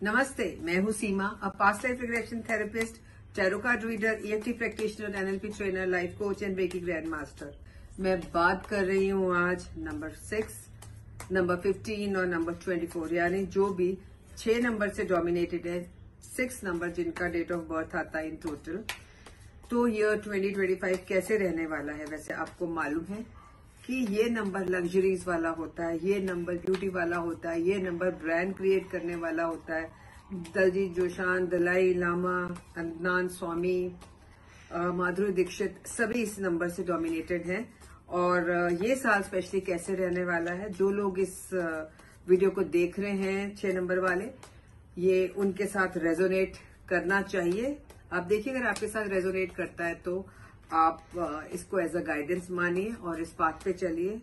नमस्ते, मैं हूँ Seema, a past life regression therapist, tarot card reader, EFT practitioner, NLP trainer, life coach and reiki grand master. मैं बात कर रही हूँ आज नंबर 6, नंबर 15 और नंबर 24, यानी जो भी 6 नंबर से डोमिनेटेड है, 6 नंबर जिनका डेट ऑफ बर्थ आता है इन टोटल। तो ईयर 2025 कैसे रहने वाला है? वैसे आपको मालूम है कि ये नंबर लग्जरीज वाला होता है, ये नंबर ब्यूटी वाला होता है, ये नंबर ब्रांड क्रिएट करने वाला होता है। दलजीत दोसांझ, दलाई लामा, अदनान स्वामी, माधुरी दीक्षित सभी इस नंबर से डोमिनेटेड हैं। और ये साल स्पेशली कैसे रहने वाला है, जो लोग इस वीडियो को देख रहे हैं 6 नंबर वाले, ये उनके साथ रेजोनेट करना चाहिए। आप देखिए, अगर आपके साथ रेजोनेट करता है तो आप इसको एज अ गाइडेंस मानिए और इस बात पे चलिए।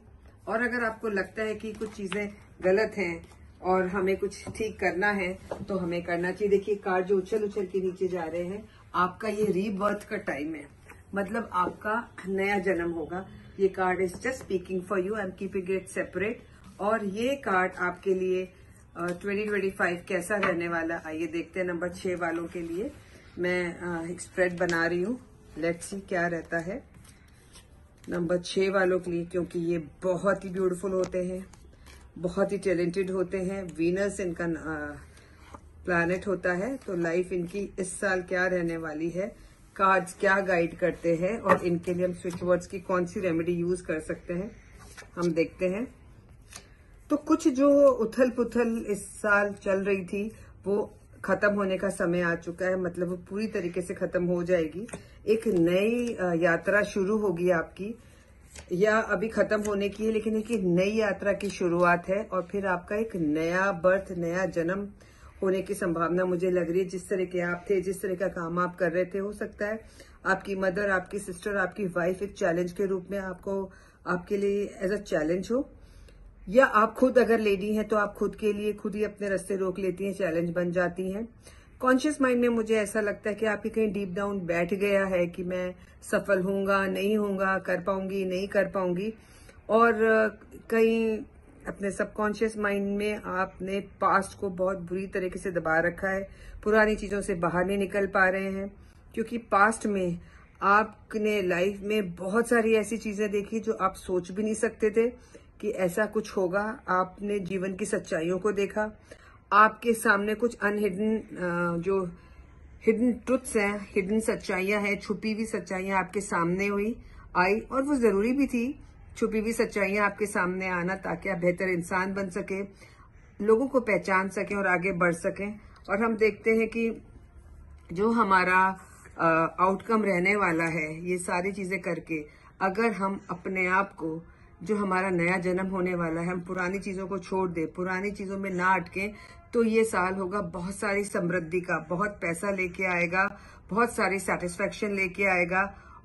और अगर आपको लगता है कि कुछ चीजें गलत हैं और हमें कुछ ठीक करना है तो हमें करना चाहिए। देखिए, कार्ड जो उछल उछल के नीचे जा रहे हैं, आपका ये रीबर्थ का टाइम है, मतलब आपका नया जन्म होगा। ये card is just speaking for you, I am keeping it separate. और ये कार्ड आपके लिए 2025 कैसा रहने वाला, आइए देखते हैं। नंबर 6 वालों के लिए मैं एक स्प्रेड बना रही हूँ, लेट्स सी क्या रहता है नंबर 6 वालों के लिए, क्योंकि ये बहुत ही ब्यूटीफुल होते हैं, बहुत ही टैलेंटेड होते हैं। वीनस इनका प्लैनेट होता है। तो लाइफ इनकी इस साल क्या रहने वाली है, कार्ड्स क्या गाइड करते हैं और इनके लिए हम स्विच वर्ड्स की कौन सी रेमेडी यूज कर सकते हैं, हम देखते हैं। तो कुछ जो उथल पुथल इस साल चल रही थी वो खत्म होने का समय आ चुका है, मतलब वो पूरी तरीके से खत्म हो जाएगी। एक नई यात्रा शुरू होगी आपकी, या अभी खत्म होने की है, लेकिन एक नई यात्रा की शुरुआत है। और फिर आपका एक नया बर्थ, नया जन्म होने की संभावना मुझे लग रही है। जिस तरह के आप थे, जिस तरह का काम आप कर रहे थे, हो सकता है आपकी मदर, आपकी सिस्टर, आपकी वाइफ एक चैलेंज के रूप में आपके लिए एज अ चैलेंज हो, या आप खुद अगर लेडी हैं तो आप खुद के लिए खुद ही अपने रास्ते रोक लेती हैं, चैलेंज बन जाती हैं। कॉन्शियस माइंड में मुझे ऐसा लगता है कि आपकी कहीं डीप डाउन बैठ गया है कि मैं सफल होऊंगा, नहीं होऊंगा, कर पाऊंगी, नहीं कर पाऊंगी। और कहीं अपने सबकॉन्शियस माइंड में आपने पास्ट को बहुत बुरी तरीके से दबा रखा है, पुरानी चीजों से बाहर नहीं निकल पा रहे हैं। क्योंकि पास्ट में आपने लाइफ में बहुत सारी ऐसी चीजें देखी जो आप सोच भी नहीं सकते थे कि ऐसा कुछ होगा। आपने जीवन की सच्चाइयों को देखा, आपके सामने कुछ अनहिडन जो हिडन ट्रुथ्स हैं, हिडन सच्चाइयां हैं, छुपी हुई सच्चाइयां आपके सामने आई। और वो जरूरी भी थी छुपी हुई सच्चाइयां आपके सामने आना, ताकि आप बेहतर इंसान बन सके, लोगों को पहचान सकें और आगे बढ़ सकें। और हम देखते हैं कि जो हमारा आउटकम रहने वाला है ये सारी चीजें करके, अगर हम अपने आप को, जो हमारा नया जन्म होने वाला है, हम पुरानी चीजों को छोड़ दें, पुरानी चीजों में ना अटके, तो ये साल होगा बहुत सारी समृद्धि का, बहुत पैसा लेके आएगा, बहुत सारी सेटिस्फेक्शन लेके आएगा।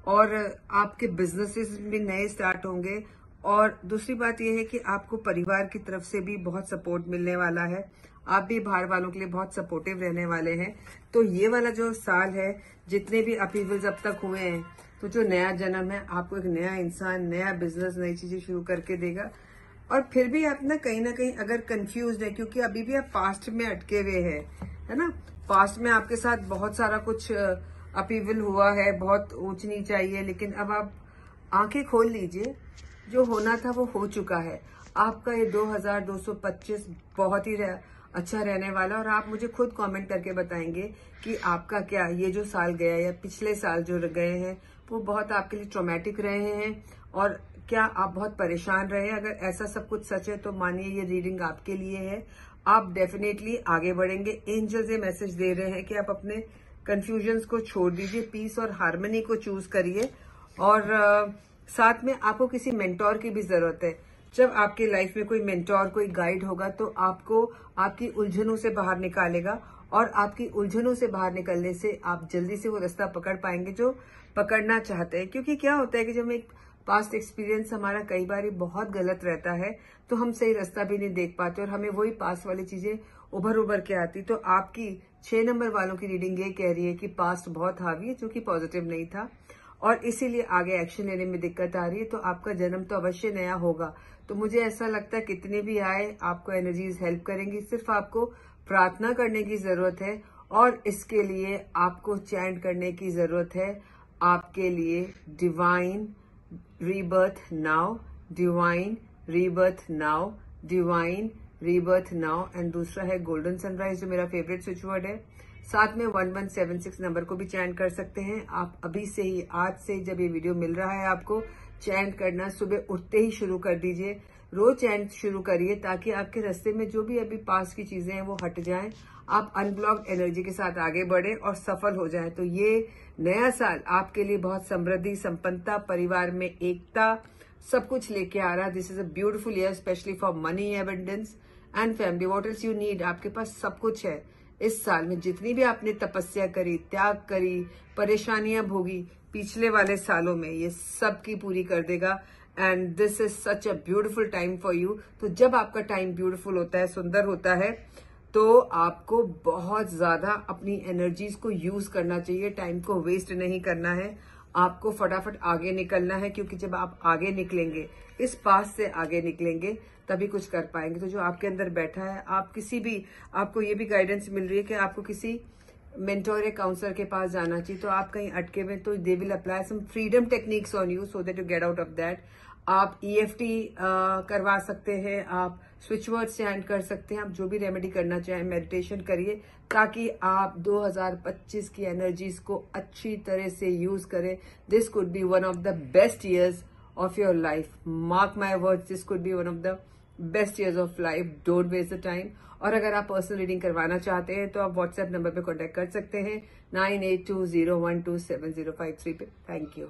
और आपके बिजनेसेस भी नए स्टार्ट होंगे। और दूसरी बात यह है कि आपको परिवार की तरफ से भी बहुत सपोर्ट मिलने वाला है, आप भी बाहर वालों के लिए बहुत सपोर्टिव रहने वाले हैं। तो ये वाला जो साल है, जितने भी अपीवल्स अब तक हुए हैं, तो जो नया जन्म है आपको एक नया इंसान, नया बिजनेस, नई चीजें शुरू करके देगा। और फिर भी आप ना कहीं अगर कंफ्यूज है, क्योंकि अभी भी आप पास्ट में अटके हुए हैं, है ना। पास्ट में आपके साथ बहुत सारा कुछ अपीवल हुआ है, बहुत ऊंच नीच आई है, लेकिन अब आप आंखें खोल लीजिए, जो होना था वो हो चुका है। आपका ये 2225 बहुत ही अच्छा रहने वाला। और आप मुझे खुद कमेंट करके बताएंगे कि आपका क्या ये जो साल गया या पिछले साल जो गए हैं वो बहुत आपके लिए ट्रॉमेटिक रहे हैं, और क्या आप बहुत परेशान रहे हैं। अगर ऐसा सब कुछ सच है तो मानिए ये रीडिंग आपके लिए है, आप डेफिनेटली आगे बढ़ेंगे। एंजल्स ये मैसेज दे रहे हैं कि आप अपने कंफ्यूजन्स को छोड़ दीजिए, पीस और हार्मनी को चूज करिए। और साथ में आपको किसी मेंटोर की भी जरूरत है। जब आपकी लाइफ में कोई मेंटोर, कोई गाइड होगा तो आपको आपकी उलझनों से बाहर निकालेगा, और आपकी उलझनों से बाहर निकलने से आप जल्दी से वो रास्ता पकड़ पाएंगे जो पकड़ना चाहते हैं। क्योंकि क्या होता है कि जब एक पास्ट एक्सपीरियंस हमारा कई बार बहुत गलत रहता है तो हम सही रास्ता भी नहीं देख पाते और हमें वही पास्ट वाली चीजें उभर के आती। तो आपकी 6 नंबर वालों की रीडिंग ये कह रही है कि पास्ट बहुत हावी है, जो कि पॉजिटिव नहीं था, और इसीलिए आगे एक्शन लेने में दिक्कत आ रही है। तो आपका जन्म तो अवश्य नया होगा। तो मुझे ऐसा लगता है कितने भी आए, आपको एनर्जीज हेल्प करेंगी। सिर्फ आपको प्रार्थना करने की जरूरत है और इसके लिए आपको चैंट करने की जरूरत है आपके लिए divine rebirth now, divine rebirth now, divine rebirth now. And दूसरा है गोल्डन सनराइज जो मेरा फेवरेट स्विच वर्ड है। साथ में 1176 नंबर को भी चैंट कर सकते हैं आप। अभी से ही, आज से जब ये वीडियो मिल रहा है आपको, चैंट करना सुबह उठते ही शुरू कर दीजिए। रोज चैंट शुरू करिए ताकि आपके रास्ते में जो भी अभी पास की चीजें हैं वो हट जाएं, आप अनब्लॉक एनर्जी के साथ आगे बढ़े और सफल हो जाएं। तो ये नया साल आपके लिए बहुत समृद्धि, संपन्नता, परिवार में एकता, सब कुछ लेके आ रहा है। This is a beautiful year specially for money, abundance and family. What else you need, आपके पास सब कुछ है। इस साल में जितनी भी आपने तपस्या करी, त्याग करी, परेशानियां भोगी पिछले वाले सालों में, ये सब की पूरी कर देगा। And this is such a beautiful time for you. तो जब आपका टाइम ब्यूटीफुल होता है, सुंदर होता है, तो आपको बहुत ज्यादा अपनी एनर्जीज को यूज करना चाहिए, टाइम को वेस्ट नहीं करना है। आपको फटाफट आगे निकलना है, क्योंकि जब आप आगे निकलेंगे, इस पास से आगे निकलेंगे, तभी कुछ कर पाएंगे। तो जो आपके अंदर बैठा है, आप किसी भी, आपको ये भी गाइडेंस मिल रही है कि आपको किसी मेंटोर या काउंसलर के पास जाना चाहिए। तो आप कहीं अटके हुए, तो they will apply some freedom techniques on you so that you get out of that. आप EFT करवा सकते हैं, आप स्विच वर्ड चैंट कर सकते हैं, आप जो भी रेमेडी करना चाहें, मेडिटेशन करिए, ताकि आप 2025 की एनर्जीज को अच्छी तरह से यूज करें। This could be one of the best years of your life. Mark my words, this could be one of the best years of life. Don't waste the time. और अगर आप पर्सनल रीडिंग करवाना चाहते हैं तो आप WhatsApp number पे contact कर सकते हैं 9820127053 पे। Thank you.